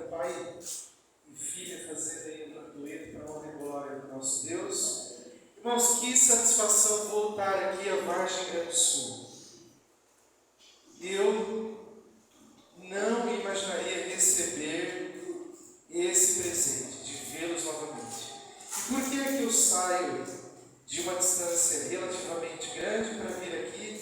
Pai e Filha fazendo aí um dueto para a honra e glória do nosso Deus. Irmãos, que satisfação voltar aqui à Vargem Grande do Sul. Eu não imaginaria receber esse presente, de vê-los novamente. E por que é que eu saio de uma distância relativamente grande para vir aqui?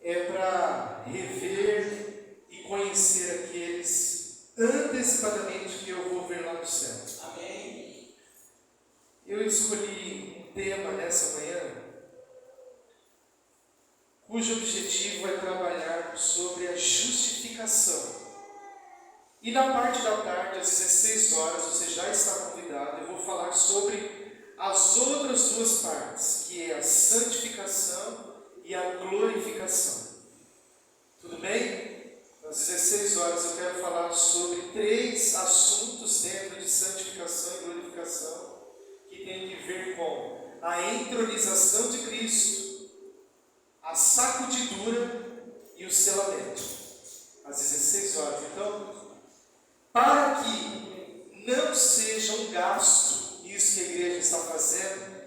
É para rever e conhecer aqueles antecipadamente que eu vou ver lá no céu. Amém. Eu escolhi um tema nessa manhã, cujo objetivo é trabalhar sobre a justificação. E na parte da tarde, às 16 horas, você já está convidado, eu vou falar sobre as outras duas partes, que é a santificação e a glorificação. Tudo bem? Às 16 horas eu quero falar sobre 3 assuntos dentro de santificação e glorificação, que tem que ver com a entronização de Cristo, a sacudidura e o selamento. Às 16 horas. Então, para que não seja um gasto isso que a igreja está fazendo,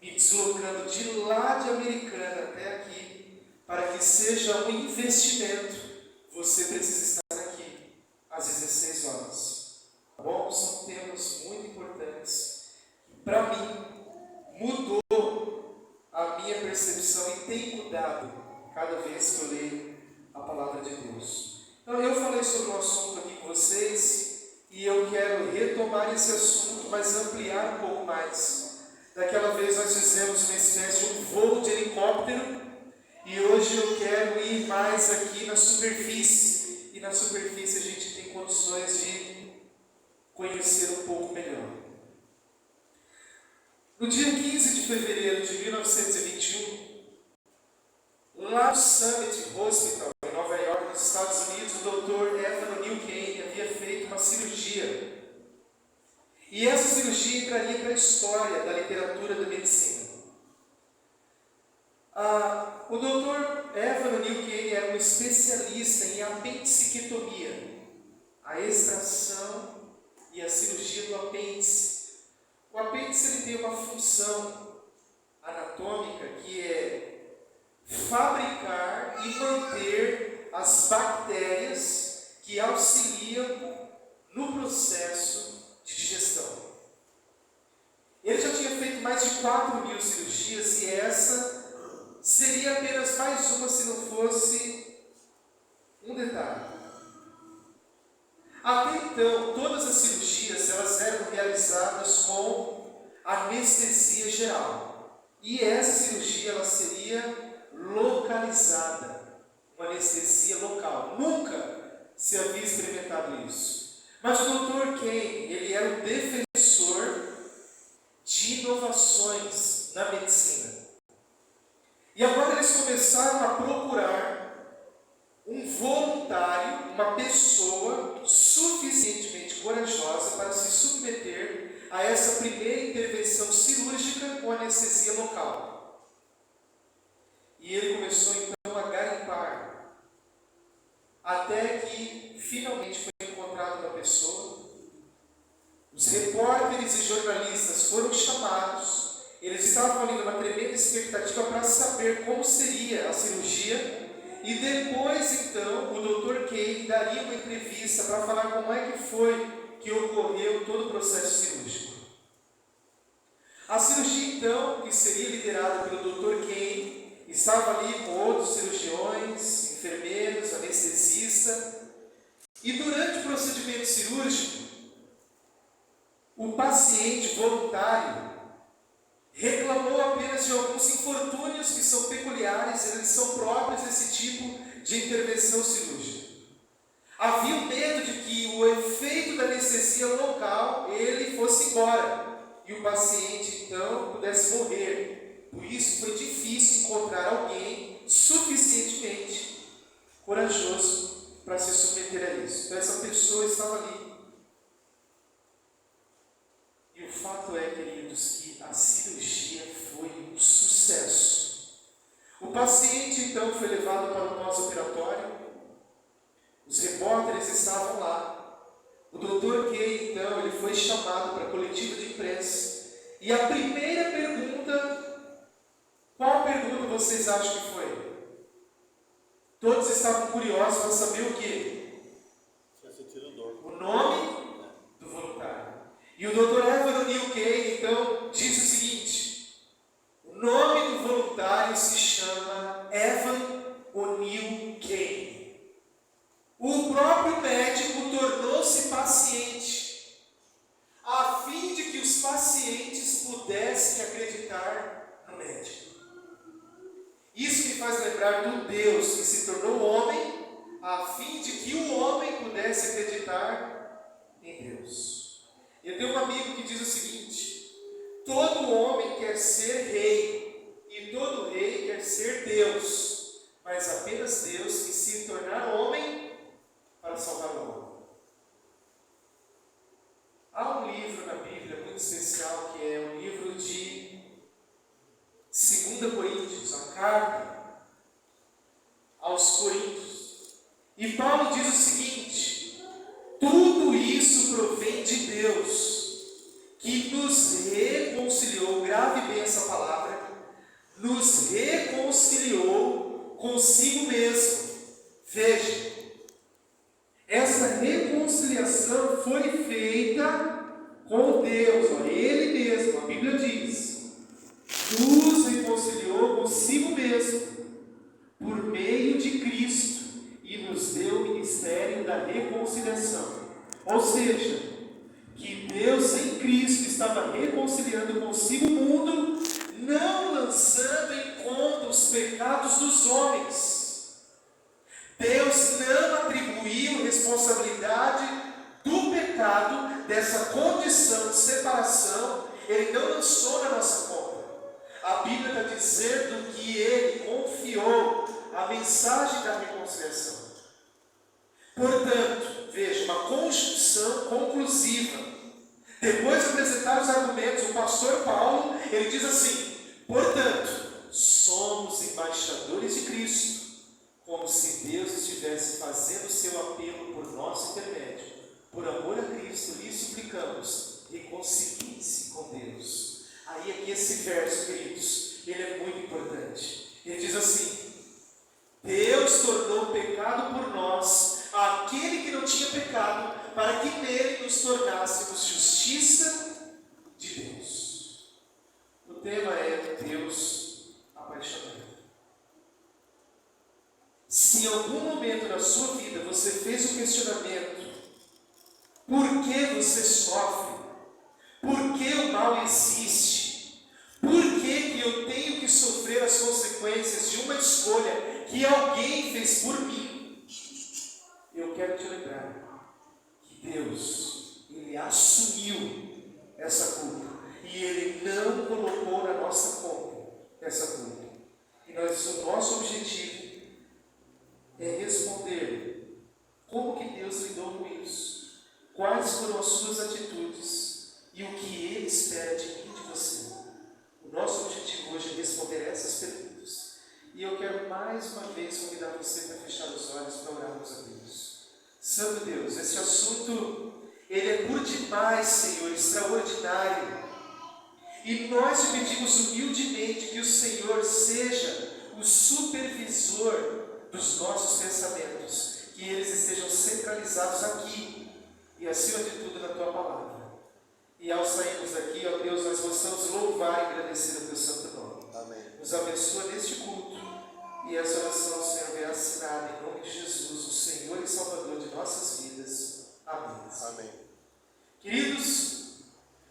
me deslocando de lá de Americana até aqui, para que seja um investimento, você precisa estar aqui às 16 horas. Tá bom? São temas muito importantes que, para mim, mudou a minha percepção e tem mudado cada vez que eu leio a palavra de Deus. Então, eu falei sobre um assunto aqui com vocês e eu quero retomar esse assunto, mas ampliar um pouco mais. Daquela vez nós fizemos uma espécie de um voo de helicóptero e hoje eu quero ir mais aqui na superfície. E na superfície a gente tem condições de conhecer um pouco melhor. No dia 15 de fevereiro de 1921, lá no Summit Hospital, em Nova York, nos Estados Unidos, o Dr. Evan Neal Kane havia feito uma cirurgia. E essa cirurgia entraria para a história da literatura da medicina. O Dr. Evan Neal Kane era um especialista em apendicectomia, a extração e a cirurgia do apêndice. O apêndice ele tem uma função anatômica que é fabricar e manter as bactérias que auxiliam no processo de digestão. Ele já tinha feito mais de 4.000 cirurgias e essa seria apenas mais uma se não fosse um detalhe. Até então, todas as cirurgias elas eram realizadas com anestesia geral. E essa cirurgia ela seria localizada, uma anestesia local. Nunca se havia experimentado isso. Mas o Dr. Kane, ele era um defensor de inovações na medicina. E agora eles começaram a procurar um voluntário, uma pessoa suficientemente corajosa para se submeter a essa primeira intervenção cirúrgica com anestesia local. E ele começou então a garimpar, até que finalmente foi encontrada uma pessoa. Os repórteres e jornalistas foram chamados. Eles estavam ali numa tremenda expectativa para saber como seria a cirurgia. E depois, então, o Dr. Kane daria uma entrevista para falar como é que foi que ocorreu todo o processo cirúrgico. A cirurgia, então, que seria liderada pelo Dr. Kane, estava ali com outros cirurgiões, enfermeiros, anestesista. E durante o procedimento cirúrgico, o paciente voluntário reclamou apenas de alguns infortúnios que são peculiares, eles são próprios desse tipo de intervenção cirúrgica. Havia o medo de que o efeito da anestesia local ele fosse embora e o paciente então pudesse morrer. Por isso foi difícil encontrar alguém suficientemente corajoso para se submeter a isso. Então essa pessoa estava ali. E o fato é, queridos, que a cirurgia foi um sucesso. O paciente então foi levado para o pós-operatório. Os repórteres estavam lá. doutor Kay, então, ele foi chamado para a coletiva de imprensa. E a primeira pergunta, qual pergunta vocês acham que foi? Todos estavam curiosos para saber o quê? O nome do voluntário. E o doutor Evan O'Neill Kay, então, diz o seguinte: o nome do voluntário se chama Evan O'Neill Kay. O próprio médico tornou-se paciente, a fim de que os pacientes pudessem acreditar no médico. Isso me faz lembrar do Deus que se tornou homem, a fim de que o homem pudesse acreditar em Deus. Eu tenho um amigo que diz o seguinte: todo homem quer ser rei, e todo rei quer ser Deus, mas apenas Deus que se tornar homem para salvar o homem. Há um livro na Bíblia muito especial, que é o livro de 2 Coríntios, a carta aos Coríntios. E Paulo diz o seguinte: tudo isso provém de Deus, que nos reconciliou, grave bem essa palavra, nos reconciliou consigo mesmo. Veja, essa reconciliação foi feita com Deus, Ele mesmo, a Bíblia diz, nos reconciliou consigo mesmo, por meio de Cristo, e nos deu o ministério da reconciliação. Ou seja, que Deus em Cristo estava reconciliando consigo o mundo, não lançando em conta os pecados dos homens. Deus não atribuiu responsabilidade do pecado, dessa condição de separação, Ele não lançou na nossa conta. A Bíblia está dizendo que Ele confiou a mensagem da reconciliação. Portanto, veja, uma conjunção conclusiva. Depois de apresentar os argumentos, o pastor Paulo, ele diz assim: portanto, somos embaixadores de Cristo, como se Deus estivesse fazendo o seu apelo por nosso intermédio. Por amor a Cristo, lhe suplicamos, reconcilie-se com Deus. Aí aqui esse verso, queridos, ele é muito importante. Ele diz assim: Deus tornou pecado por nós aquele que não tinha pecado, para que nele nos tornássemos justiça de Deus. O tema é Deus apaixonado. Se em algum momento da sua vida você fez o questionamento: por que você sofre? Por que o mal existe? Por que eu tenho que sofrer as consequências de uma escolha que alguém fez por mim? Eu quero te lembrar que Deus, Ele assumiu essa culpa e Ele não colocou na nossa conta essa culpa. E o nosso objetivo é responder como que Deus lidou com isso, quais foram as suas atitudes e o que Ele espera de mim e de você. O nosso objetivo hoje é responder essas perguntas. E eu quero mais uma vez convidar você para fechar os olhos para orarmos a Deus. Santo Deus, esse assunto, ele é por demais, Senhor, extraordinário. E nós te pedimos humildemente que o Senhor seja o supervisor dos nossos pensamentos, que eles estejam centralizados aqui e acima de tudo na Tua Palavra. E ao sairmos daqui, ó Deus, nós possamos louvar e agradecer o Teu santo nome. Amém. Nos abençoa neste culto e essa oração, Senhor, é assinada em nome de Jesus, o Senhor e Salvador de nossas vidas. Amém. Amém. Queridos,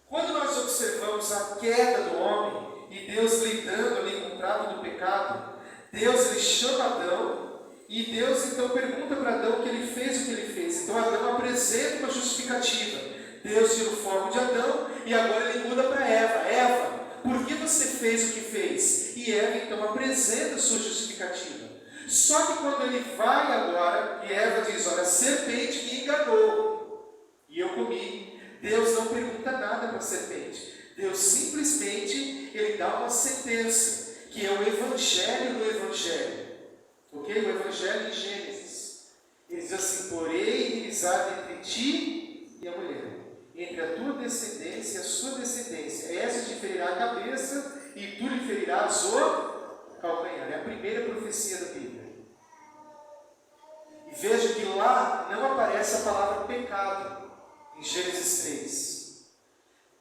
quando nós observamos a queda do homem e Deus lidando ali com o trato do pecado, Deus ele chama Adão e Deus então pergunta para Adão que ele fez o que ele fez. Então Adão apresenta uma justificativa. Deus tira o foco de Adão e agora ele muda para Eva. Eva, por que você fez o que fez? E Eva então apresenta a sua justificativa. Só que quando ele vai agora, e Eva diz: olha, a serpente me enganou e eu comi. Deus não pergunta nada para a serpente. Deus simplesmente ele dá uma sentença, que é o Evangelho no Evangelho. Ok? O Evangelho em Gênesis. Ele diz assim: porém, inimizade entre ti e a mulher. descendência e a sua descendência. Essa te ferirá a cabeça e tu lhe ferirás o calcanhar. É a primeira profecia da Bíblia. E veja que lá não aparece a palavra pecado, em Gênesis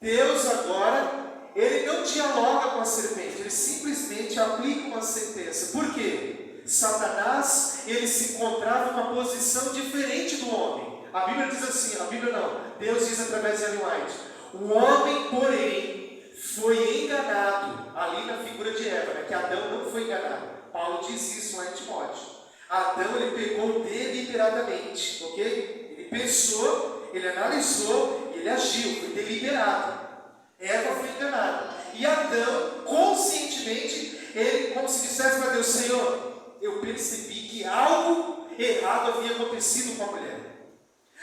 3. Deus agora, Ele não dialoga com a serpente, Ele simplesmente aplica uma sentença. Por quê? Satanás, ele se encontrava numa posição diferente do homem. A Bíblia diz assim, a Bíblia não, Deus diz através de Ellen White: o homem, porém, foi enganado, ali na figura de Eva, né, que Adão não foi enganado. Paulo diz isso lá em Timóteo. Adão, ele pecou deliberadamente, ok? Ele pensou, ele analisou, ele agiu, foi deliberado. Eva foi enganada. E Adão, conscientemente, ele, como se dissesse para Deus: Senhor, eu percebi que algo errado havia acontecido com a mulher.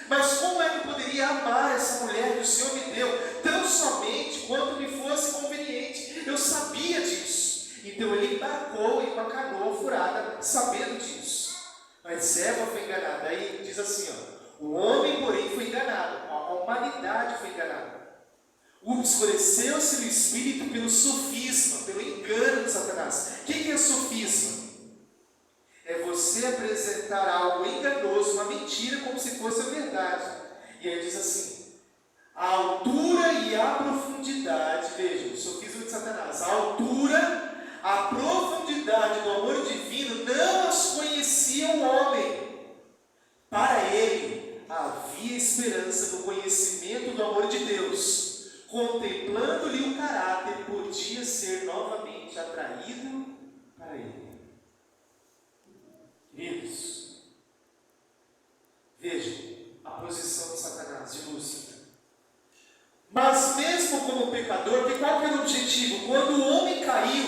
Mas como é que eu poderia amar essa mulher que o Senhor me deu, tão somente quanto me fosse conveniente? Eu sabia disso. Então ele embarcou em uma canoa furada, sabendo disso. Mas Eva foi enganada. Aí diz assim, ó: o homem, porém, foi enganado. A humanidade foi enganada. Obscureceu-se no espírito pelo sofisma, pelo engano de Satanás. O que é sofisma? É você apresentar algo enganoso, uma mentira, como se fosse a verdade. E aí diz assim: a altura e a profundidade, veja, o sofisma de Satanás, a altura, a profundidade do amor divino não as conhecia o homem. Para ele havia esperança no conhecimento do amor de Deus. Contemplando-lhe o caráter, podia ser novamente atraído para ele. Queridos, vejam a posição de Satanás, de Lúcifer. Mas mesmo como pecador, qual que era o objetivo? Quando o homem caiu,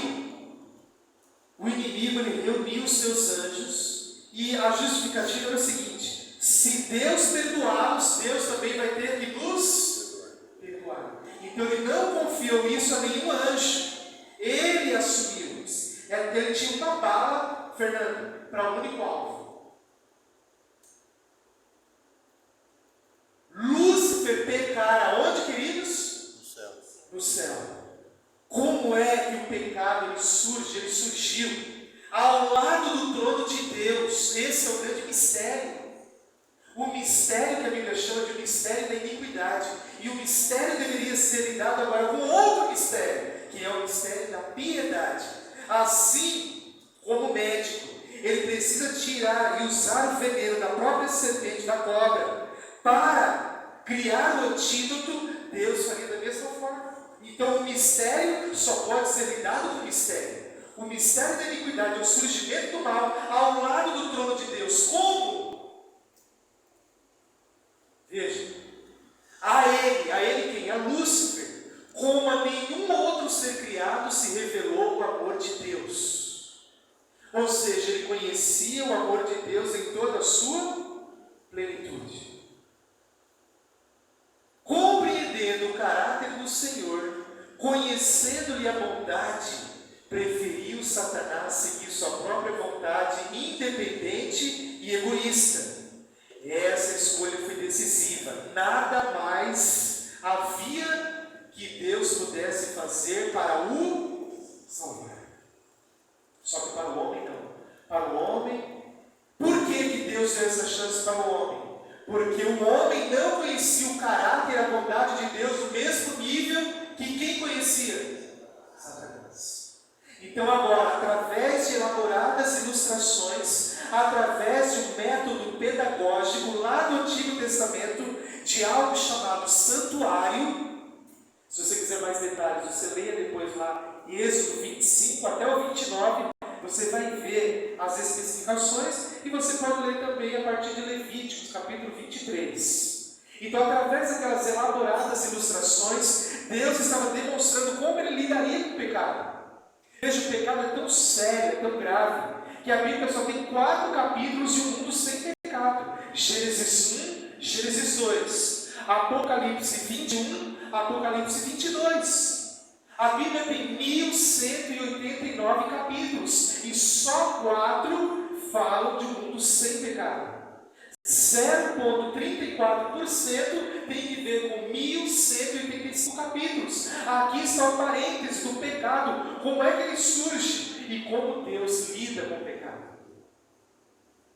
o inimigo, ele reuniu os seus anjos, e a justificativa era o seguinte: se Deus perdoá-los, Deus também vai ter que nos perdoar. Então ele não confiou isso a nenhum anjo, ele assumiu isso. Ele tinha uma bala, Fernando, para um único alvo. Lúcifer pecar aonde, queridos? No céu. No céu. Como é que o pecado ele surge? Ele surgiu ao lado do trono de Deus. Esse é o grande mistério. O mistério que a Bíblia chama de mistério da iniquidade. E o mistério deveria ser lidado agora com outro mistério, que é o mistério da piedade. Assim como médico, ele precisa tirar e usar o veneno da própria serpente, da cobra, para criar o antídoto. Deus faria da mesma forma. Então o mistério só pode ser lidado com o mistério. O mistério da iniquidade, o surgimento do mal, ao lado do trono de Deus. Como? Veja, a ele quem? A Lúcifer, como a nenhum outro ser criado se revelou o amor de Deus. Ou seja, ele conhecia o amor de Deus em toda a sua plenitude. Compreendendo o caráter do Senhor, conhecendo-lhe a bondade, preferiu Satanás seguir sua própria vontade independente e egoísta. Essa escolha foi decisiva. Nada mais havia que Deus pudesse fazer para o salvar. Só que para o homem não. Para o homem, por que Deus deu essa chance para o homem? Porque o homem não conhecia o caráter e a bondade de Deus no mesmo nível que quem conhecia? Satanás. Então agora, através de elaboradas ilustrações, através de um método pedagógico lá do Antigo Testamento, de algo chamado santuário. Se você quiser mais detalhes, você leia depois lá Êxodo 25 até o 29, você vai ver as especificações, e você pode ler também a partir de Levíticos, capítulo 23. Então, através daquelas elaboradas ilustrações, Deus estava demonstrando como ele lidaria com o pecado. Veja, o pecado é tão sério, é tão grave, que a Bíblia só tem 4 capítulos de um mundo sem pecado. Gênesis 1, Gênesis 2, Apocalipse 21, Apocalipse 22. A Bíblia tem 1189 capítulos, e só 4 falam de um mundo sem pecado. 0,34% tem que ver com 1189 só parênteses do pecado, como é que ele surge e como Deus lida com o pecado.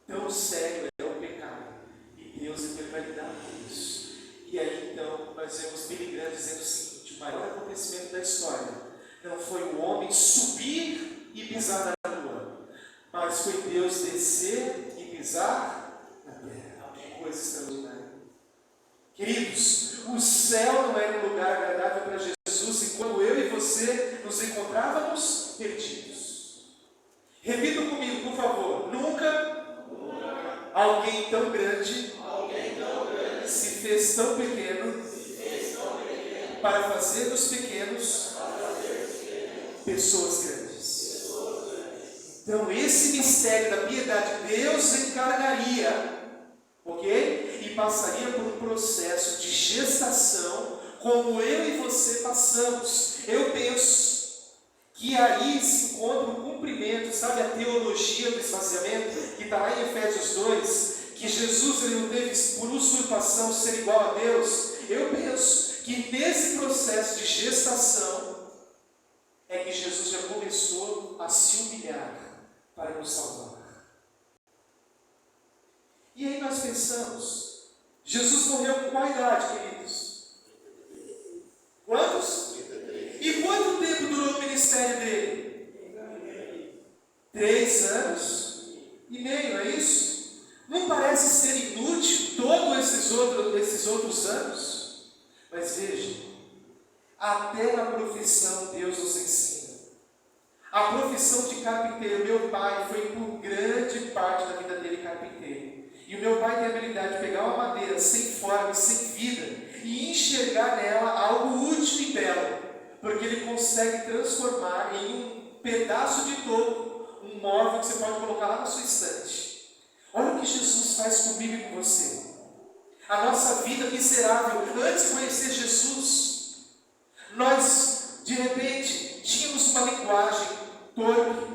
Tão sério é o pecado, e Deus ele vai lidar com isso. E aí então nós vemos Billy Graham dizendo o seguinte: o maior acontecimento da história não foi o homem subir e pisar na lua, mas foi Deus descer e pisar na terra. Que coisa extraordinária. Queridos, o céu não era um lugar agradável para Jesus enquanto eu e você nos encontrávamos perdidos. Repita comigo, por favor. Nunca alguém tão grande se fez tão pequeno para fazer dos pequenos pessoas grandes. Então esse mistério da piedade Deus encargaria, ok? E passaria por um processo de gestação, como eu e você passamos. Eu penso que aí se encontra o cumprimento, sabe, a teologia do esvaziamento, que está lá em Efésios 2, que Jesus ele não teve por usurpação ser igual a Deus. Eu penso que nesse processo de gestação é que Jesus já começou a se humilhar para nos salvar. E aí nós pensamos, Jesus morreu com qual idade, queridos? Quantos? E quanto tempo durou o ministério dele? 3 anos e meio, não é isso? Não parece ser inútil todos esses outros anos? Mas veja, até na profissão Deus nos ensina. A profissão de carpinteiro, meu pai foi por grande parte da vida dele carpinteiro. E o meu pai tem a habilidade de pegar uma madeira sem forma e sem vida e enxergar nela algo útil e belo, porque ele consegue transformar em um pedaço de toco, um móvel que você pode colocar lá na sua estante. Olha o que Jesus faz comigo e com você. A nossa vida miserável, antes de conhecer Jesus, nós, de repente, tínhamos uma linguagem torpe,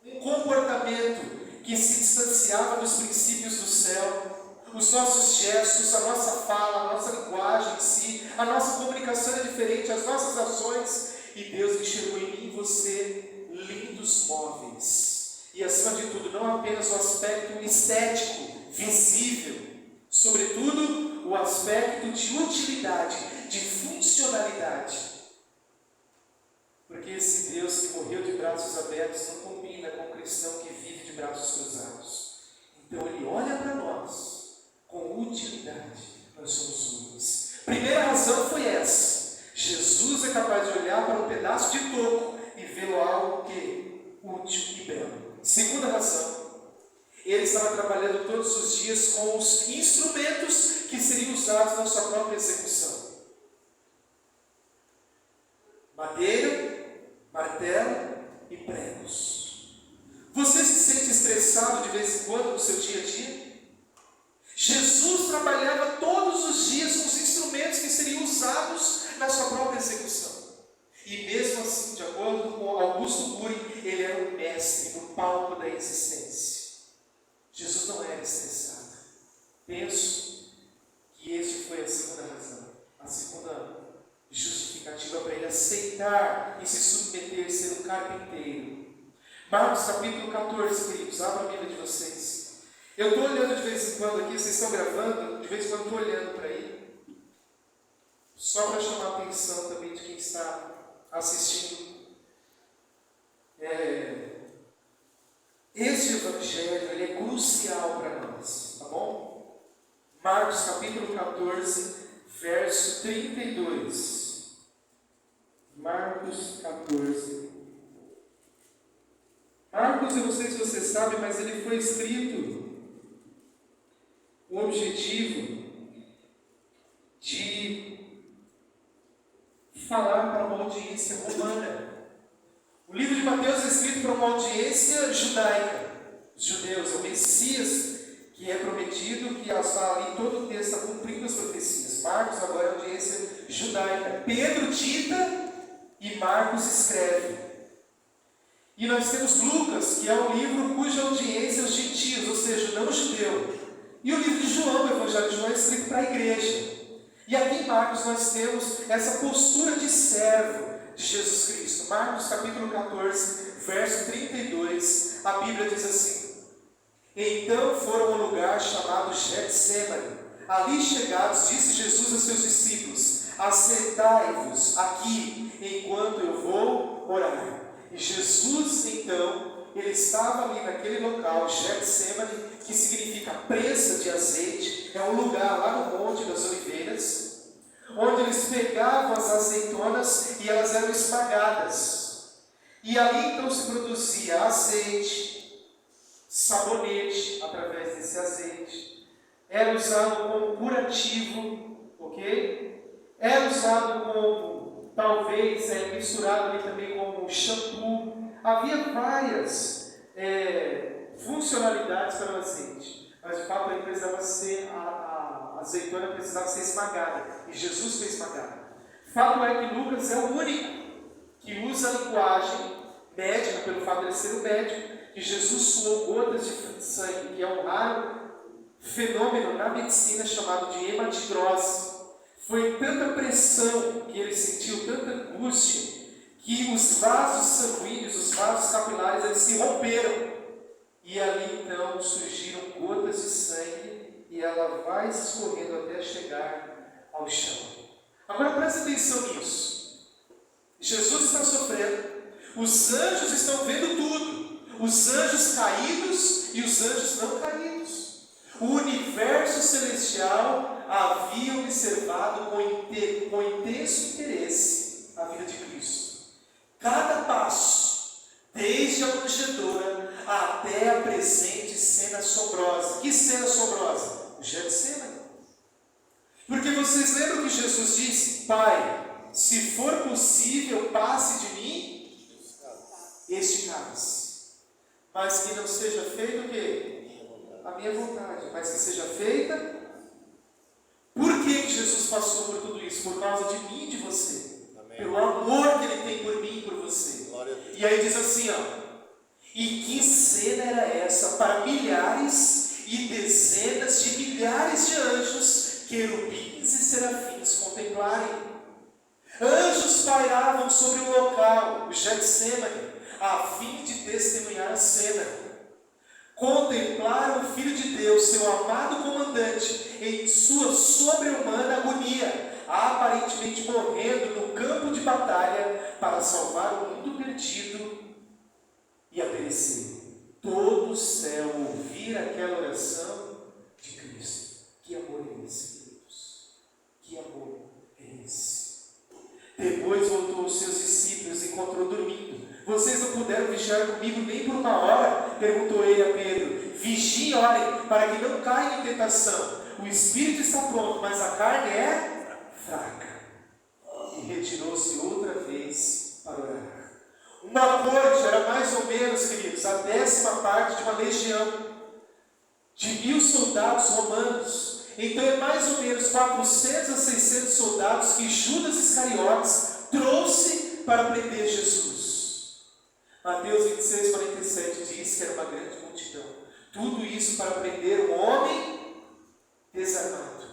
um comportamento que se distanciava dos princípios do céu, os nossos gestos, a nossa fala, a nossa linguagem em si, a nossa comunicação é diferente, as nossas ações, e Deus enxergou em mim e você lindos móveis, e acima de tudo, não apenas o aspecto estético, visível, sobretudo o aspecto de utilidade, de funcionalidade. Porque esse Deus que morreu de braços abertos não combina com o cristão que vive de braços cruzados. Então ele olha para nós com utilidade. Nós somos úteis. Primeira razão foi essa. Jesus é capaz de olhar para um pedaço de toco e vê-lo algo que útil e belo. Segunda razão. Ele estava trabalhando todos os dias com os instrumentos que seriam usados na sua própria execução. Madeira, martelo e pregos. Você se sente estressado de vez em quando no seu dia a dia? Jesus trabalhava todos os dias com os instrumentos que seriam usados na sua própria execução. E mesmo assim, de acordo com Augusto Cury, ele era um mestre no palco da existência. Jesus não era estressado. Penso que este foi a segunda razão, a segunda justificativa para ele aceitar e se submeter a ser um carpinteiro. Marcos capítulo 14, queridos, abra a Bíblia de vocês. Eu estou olhando de vez em quando aqui, vocês estão gravando, de vez em quando estou olhando para aí, só para chamar a atenção também de quem está assistindo. Este evangelho ele é crucial para nós, tá bom? Marcos capítulo 14, verso 32. Marcos 14. Marcos, eu não sei se você sabe, mas ele foi escrito com o objetivo de falar para uma audiência romana. O livro de Mateus é escrito para uma audiência judaica. Os judeus, é o Messias que é prometido, que está ali todo o texto, está cumprindo as profecias. Marcos agora é a audiência judaica. Pedro dita e Marcos escreve. E nós temos Lucas, que é um livro cuja audiência é os gentios, ou seja, não o judeu. E o livro de João, o Evangelho de João, é escrito para a igreja. E aqui em Marcos nós temos essa postura de servo de Jesus Cristo. Marcos capítulo 14, verso 32, a Bíblia diz assim: então foram a um lugar chamado Getsemane. Ali chegados, disse Jesus a seus discípulos: assentai-vos aqui, enquanto eu vou orar. E Jesus, então, ele estava ali naquele local, Getsemane, que significa prensa de azeite. É um lugar lá no Monte das Oliveiras, onde eles pegavam as azeitonas e elas eram esmagadas. E ali então se produzia azeite, sabonete através desse azeite. Era usado como curativo, ok? Era usado como, talvez, misturado ali também como shampoo. Havia várias funcionalidades para o azeite, mas de fato ele precisava ser, a azeitona precisava ser esmagada, e Jesus foi esmagada. Fato é que Lucas é o único que usa a linguagem médica, pelo fato de ele ser o médico, que Jesus suou gotas de sangue, que é um raro fenômeno na medicina chamado de hematidrose. Foi tanta pressão que ele sentiu, tanta angústia, que os vasos sanguíneos, os vasos capilares, eles se romperam. E ali então surgiram gotas de sangue e ela vai escorrendo até chegar ao chão. Agora preste atenção nisso. Jesus está sofrendo, os anjos estão vendo tudo, os anjos caídos e os anjos não caídos. O universo celestial havia observado com intenso interesse a vida de Cristo. Cada passo, desde a manjedoura até a presente cena assombrosa. Que cena assombrosa? O Getsemane. Porque vocês lembram que Jesus disse: Pai, se for possível, passe de mim este cálice, mas que não seja feito o quê? A minha vontade, mas que seja feita. Por que Jesus passou por tudo isso? Por causa de mim e de você. Amém. Pelo amor que Ele tem por mim e por você. E aí diz assim, e que cena era essa para milhares e dezenas de milhares de anjos, querubins e serafins contemplarem? Anjos pairavam sobre o local, o Getsemane, a fim de testemunhar a cena. Contemplaram o Filho de Deus, seu amado comandante, em sua sobre-humana agonia, aparentemente morrendo no campo de batalha para salvar o mundo perdido e a perecer. Todo o céu ouvir aquela oração de Cristo. Que amor é esse, Deus? Que amor é esse? Depois voltou aos seus discípulos e encontrou dormindo. Vocês não puderam vigiar comigo nem por uma hora? Perguntou ele a Pedro. Vigiem e orem, para que não caiam em tentação. O espírito está pronto, mas a carne é fraca. E retirou-se outra vez para orar. Uma corte era mais ou menos, queridos, a 10ª parte de uma legião de 1000 soldados romanos. Então é mais ou menos 400 a 600 soldados que Judas Iscariotes trouxe para prender Jesus. Mateus 26, 47 diz que era uma grande multidão. Tudo isso para prender um homem desarmado,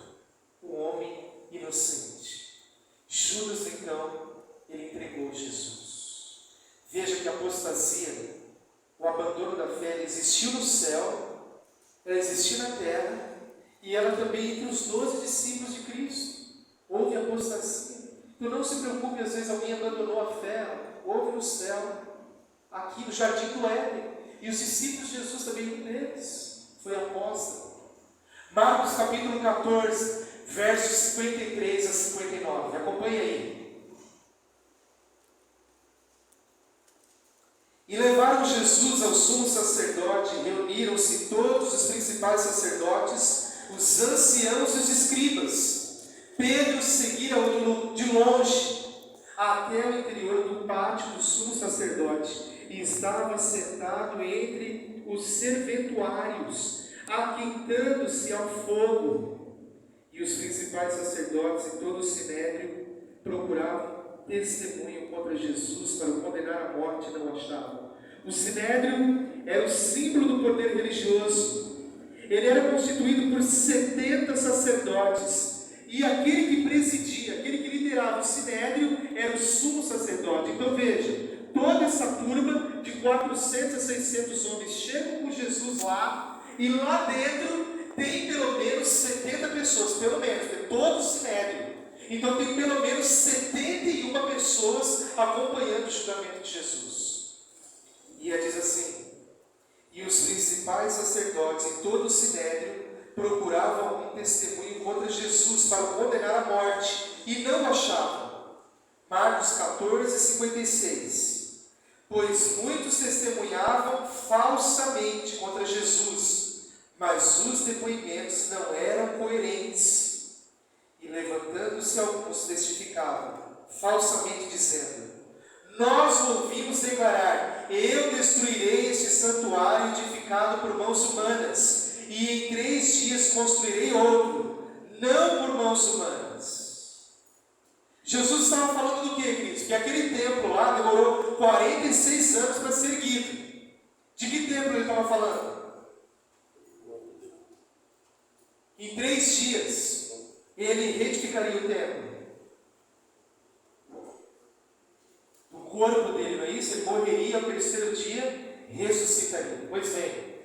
um homem inocente. Judas então, ele entregou Jesus. Veja que a apostasia, o abandono da fé, ela existiu no céu, ela existiu na terra, e ela também entre os 12 discípulos de Cristo. Houve apostasia. Então não se preocupe, às vezes alguém abandonou a fé. Houve no céu, aqui no jardim do Éden. E os discípulos de Jesus também, um deles foi apóstolo. Marcos capítulo 14, versos 53 a 59. Acompanhe aí. E levaram Jesus ao sumo sacerdote, reuniram-se todos os principais sacerdotes, os anciãos e os escribas. Pedro seguira-o de longe, até o interior do pátio do sumo sacerdote, e estava sentado entre os serventuários, aquentando-se ao fogo. E os principais sacerdotes e todo o sinédrio procuravam testemunho contra Jesus para o condenar à morte, não achavam. O sinédrio era o símbolo do poder religioso. Ele era constituído por 70 sacerdotes, e aquele que presidia, aquele que liderava o sinédrio, era o sumo sacerdote. Então veja, toda essa turma de 400 a 600 homens chegam com Jesus lá, e lá dentro tem pelo menos 70 pessoas, pelo menos, de todo o sinédrio. Então tem pelo menos 71 pessoas acompanhando o julgamento de Jesus. E ela diz assim: e os principais sacerdotes e todo o sinédrio procuravam algum testemunho contra Jesus para o condenar à morte, e não o achavam. Marcos 14, 56. Pois muitos testemunhavam falsamente contra Jesus, mas os depoimentos não eram coerentes. E levantando-se alguns testificavam, falsamente dizendo: nós ouvimos declarar: eu destruirei este santuário edificado por mãos humanas, e em 3 dias construirei outro, não por mãos humanas. Jesus estava falando do que, queridos? Que aquele templo lá demorou 46 anos para ser erguido. De que templo ele estava falando? Em 3 dias ele reedificaria o templo. O corpo dele, não é isso? Ele morreria ao 3º dia, ressuscitaria. Pois bem,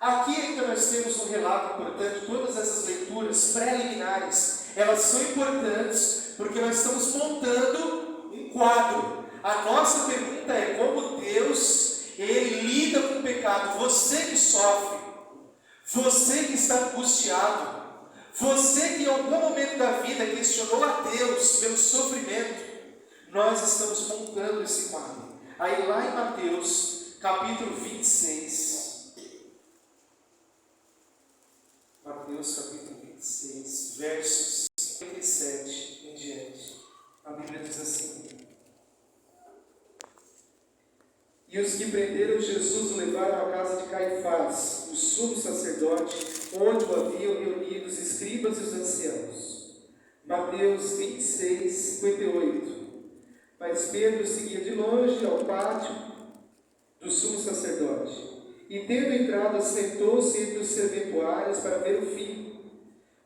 aqui ainda nós temos um relato importante. Todas essas leituras preliminares, elas são importantes porque nós estamos montando um quadro. A nossa pergunta é: como Deus, Ele lida com o pecado? Você que sofre, você que está angustiado, você que em algum momento da vida questionou a Deus pelo sofrimento, nós estamos montando esse quadro. Aí lá em Mateus, capítulo 26, Mateus capítulo 26, versos 57 em diante, a Bíblia diz assim: e os que prenderam Jesus o levaram à casa de Caifás, o sumo sacerdote, onde o haviam reunido os escribas e os anciãos. Mateus 26, 58. Mas Pedro seguia de longe ao pátio do sumo sacerdote, e tendo entrado, assentou-se entre os serventuários para ver o fim.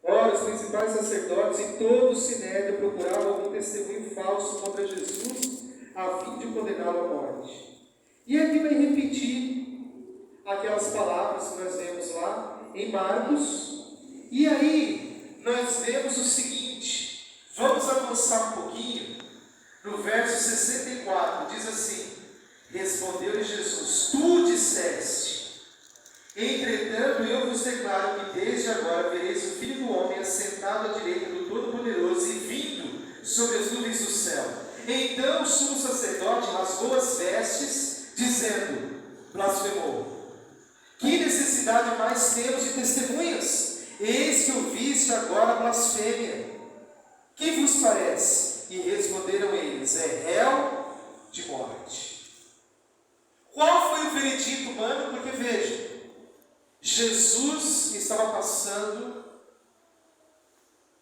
Ora, os principais sacerdotes e todo o sinédrio procuravam algum testemunho falso contra Jesus, a fim de condená-lo à morte. E aqui vai repetir aquelas palavras que nós vemos lá em Marcos. E aí nós vemos o seguinte, vamos avançar um pouquinho. No verso 64, diz assim: respondeu-lhe Jesus: tu disseste, entretanto eu vos declaro que desde agora vereis o Filho do Homem assentado à direita do Todo-Poderoso e vindo sobre as nuvens do céu. Então o sumo sacerdote rasgou as vestes, dizendo, blasfemou: que necessidade mais temos de testemunhas? Eis que ouviste agora a blasfêmia. Que vos parece? E responderam eles: é réu de morte. Qual foi o veredito humano? Porque veja, Jesus estava passando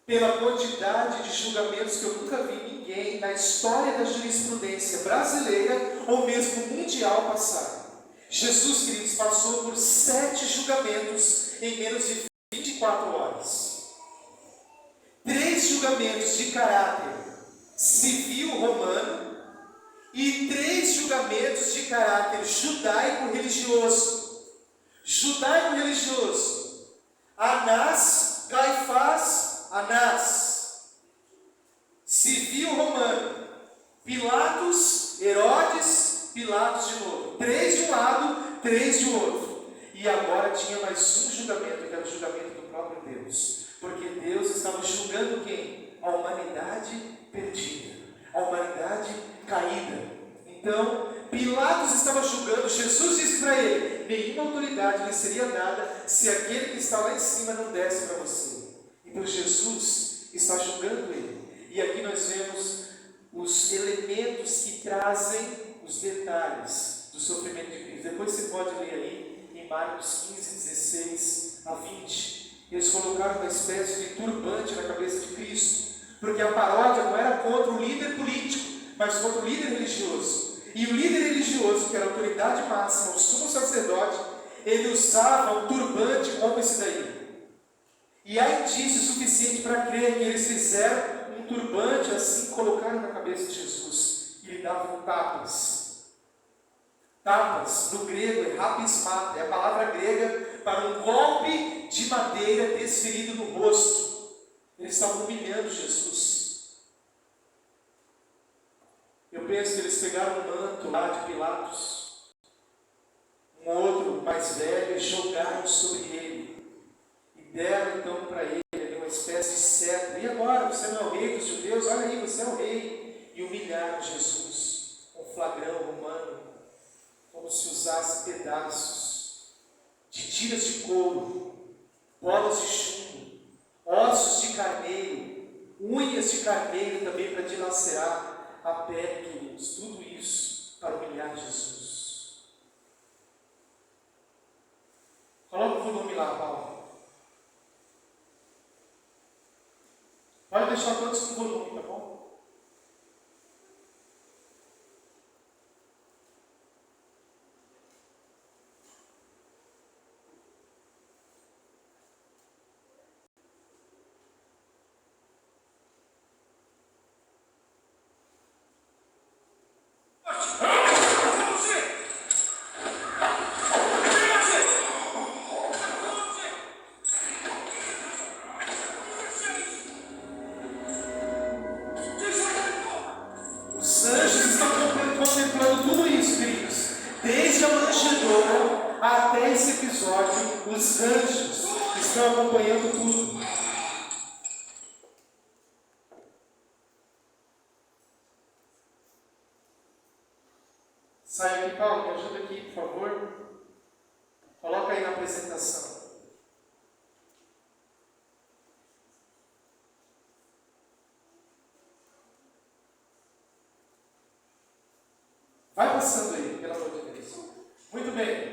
pela quantidade de julgamentos que eu nunca vi ninguém na história da jurisprudência brasileira ou mesmo mundial passar. Jesus, queridos, passou por 7 julgamentos em menos de 24 horas. 3 julgamentos de caráter civil romano e 3 julgamentos de caráter judaico-religioso. Judaico-religioso: Anás, Caifás, Anás. Civil romano: Pilatos, Herodes, Pilatos de novo. 3 de um lado, 3 de outro. E agora tinha mais um julgamento, que era o julgamento do próprio Deus. Porque Deus estava julgando quem? A humanidade perdida, a humanidade caída. Então, Pilatos estava julgando. Jesus disse para ele: nenhuma autoridade lhe seria dada se aquele que está lá em cima não desse para você. Então Jesus está julgando ele. E aqui nós vemos os elementos que trazem os detalhes do sofrimento de Cristo. Depois você pode ler aí em Marcos 15, 16 a 20. Eles colocaram uma espécie de turbante na cabeça de Cristo, porque a paródia não era contra o líder político, mas contra o líder religioso. E o líder religioso, que era a autoridade máxima, o sumo sacerdote, ele usava um turbante como esse daí. E há indício suficiente para crer que eles fizeram um turbante assim, colocaram na cabeça de Jesus e lhe davam tapas. Tapas, no grego, é rapismata, é a palavra grega para um golpe de madeira desferido no rosto. Eles estavam humilhando Jesus. Eu penso que eles pegaram um manto lá de Pilatos, um outro mais velho, e jogaram sobre ele. E deram então para ele uma espécie de cetro. E agora? Você não é o rei dos judeus? Olha aí, você é o rei. E humilharam Jesus com flagrão romano, como se usasse pedaços de tiras de couro, bolas de chumbo, ossos de carneiro, unhas de carneiro também para dilacerar a pele, queridos. Tudo isso para humilhar Jesus. Coloca o volume lá, Paulo. Pode deixar todos com volume, tá bom? Os anjos estão contemplando tudo isso, queridos. Desde a manjedoura até esse episódio, os anjos estão acompanhando tudo. Sai aqui, Paulo, me ajuda aqui, por favor. Coloca aí na apresentação. Vai passando aí, pelo amor de Deus. Muito bem.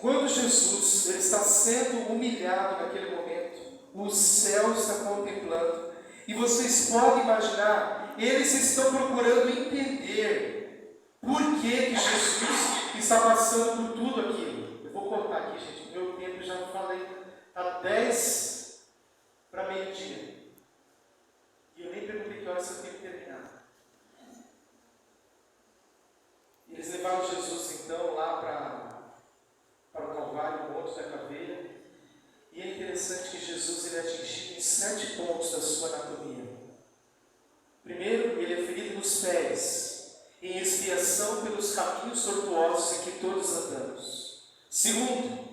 Quando Jesus ele está sendo humilhado naquele momento, o céu está contemplando. E vocês podem imaginar, eles estão procurando entender por que Jesus está passando por tudo aquilo. Eu vou cortar aqui, gente. Meu tempo já falei. Está 10 para meio-dia. E eu nem perguntei que horas eu tenho que terminar. Eles levaram Jesus então lá para o Calvário, no Monte da Caveira. E é interessante que Jesus ele é atingido em 7 pontos da sua anatomia. Primeiro, ele é ferido nos pés, em expiação pelos caminhos tortuosos em que todos andamos. Segundo,